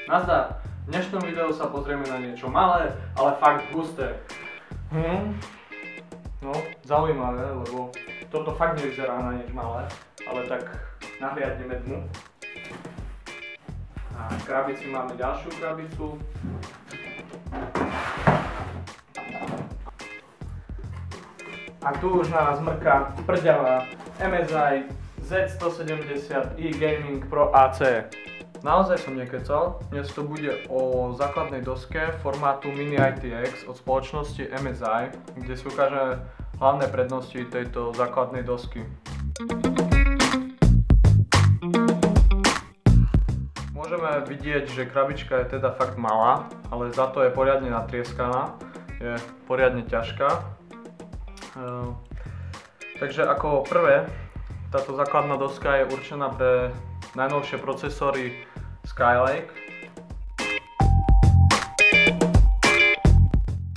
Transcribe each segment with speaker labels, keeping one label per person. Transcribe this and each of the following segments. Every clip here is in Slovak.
Speaker 1: Nazdar! V dnešnom videu sa pozrieme na niečo malé, ale fakt husté. No, zaujímavé, lebo toto fakt nevyzerá na nič malé, ale tak nahliadneme dnu. A v krabici máme ďalšiu krabicu. A tu už na nás mrká prďavá MSI Z170i Gaming Pro AC. Naozaj som nekecal, dnes to bude o základnej doske formátu Mini ITX od spoločnosti MSI, kde si ukážeme hlavné prednosti tejto základnej dosky. Môžeme vidieť, že krabička je teda fakt malá, ale za to je poriadne natrieskaná, je poriadne ťažká. Takže ako prvé, táto základná doska je určená pre najnovšie procesory Skylake.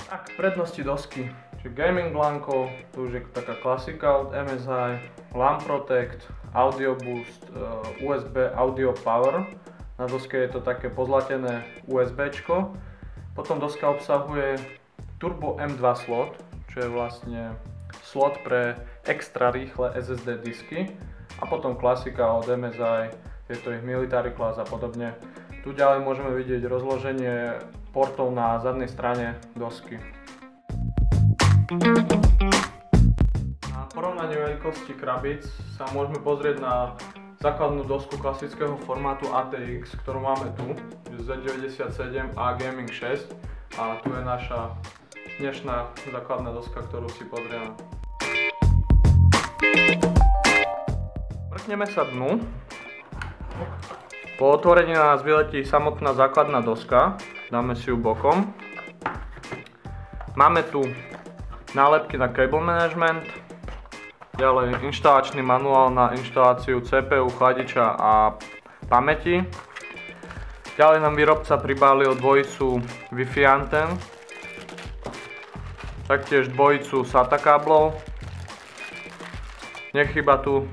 Speaker 1: Tak, prednosti dosky. Čiže gaming lánko, to už je taká klasika od MSI, LAN Protect, Audio Boost, USB Audio Power. Na doske je to také pozlatené USBčko. Potom doska obsahuje Turbo M2 slot, čo je vlastne slot pre extra rýchle SSD disky. A potom klasika od MSI, je to ich Military Class a podobne. Tu ďalej môžeme vidieť rozloženie portov na zadnej strane dosky. Na porovnanie veľkosti krabíc sa môžeme pozrieť na základnú dosku klasického formátu ATX, ktorú máme tu, Z97 a Gaming 6. A tu je naša dnešná základná doska, ktorú si pozrieme. Mrkneme sa dnu. Po otvorení na nás vyletí samotná základná doska, dáme si ju bokom. Máme tu nálepky na cable management, ďalej inštalačný manuál na inštaláciu CPU, chladiča a pamäti. Ďalej nám výrobca pribálil dvojicu Wi-Fi antén, taktiež dvojicu SATA káblov. Nechýba tu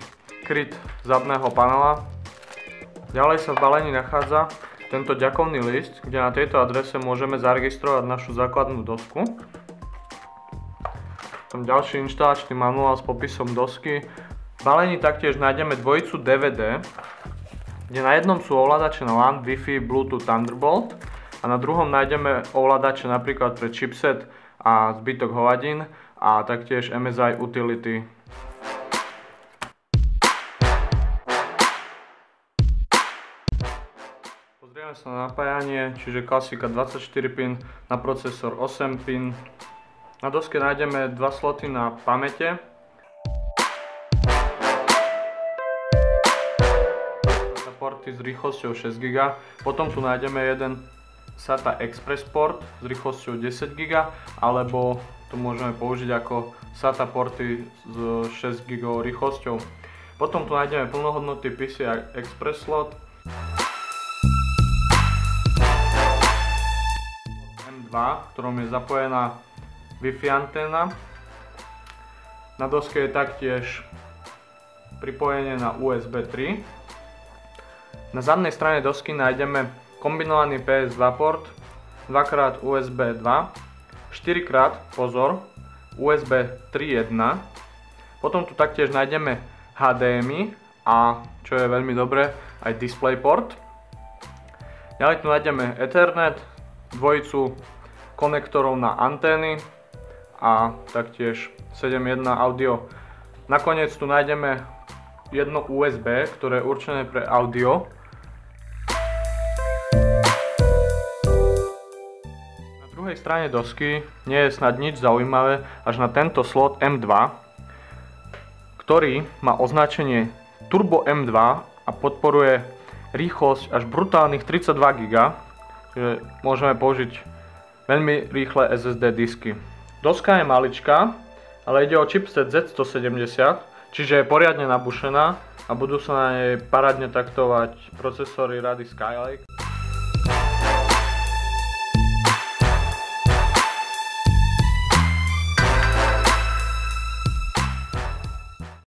Speaker 1: kryt zadného panela. Ďalej sa v balení nachádza tento ďakovný list, kde na tejto adrese môžeme zaregistrovať našu základnú dosku. Tam ďalší inštalačný manuál s popisom dosky. V balení taktiež nájdeme dvojicu DVD, kde na jednom sú ovládače na LAN, Wi-Fi, Bluetooth, Thunderbolt a na druhom nájdeme ovládače napríklad pre chipset a zbytok hovadín a taktiež MSI Utility. Pozrieme sa na napájanie, čiže klasika 24 pin, na procesor 8 pin. Na doske nájdeme dva sloty na pamäte. Na porty s rýchlosťou 6 GB. Potom tu nájdeme jeden SATA Express port s rýchlosťou 10 GB, alebo to môžeme použiť ako SATA porty s 6 GB rýchlosťou. Potom tu nájdeme plnohodnotný PCI Express slot. M2, v ktorom je zapojená Wi-Fi anténa. Na doske je taktiež pripojenie na USB 3. Na zadnej strane dosky nájdeme kombinovaný PS2 port, 2x USB 2, 4x, pozor, USB 3.1. Potom tu taktiež nájdeme HDMI a, čo je veľmi dobré, aj DisplayPort. Ďalej tu nájdeme Ethernet, dvojicu konektorov na antény a taktiež 7.1 audio. Nakoniec tu nájdeme jedno USB, ktoré je určené pre audio. Na druhej strane dosky nie je snad nič zaujímavé až na tento slot M2, ktorý má označenie Turbo M2 a podporuje rýchlosť až brutálnych 32 GB, čiže môžeme použiť veľmi rýchle SSD disky. Doska je maličká, ale ide o chipset Z170, čiže je poriadne nabušená a budú sa na nej parádne taktovať procesory rady Skylake.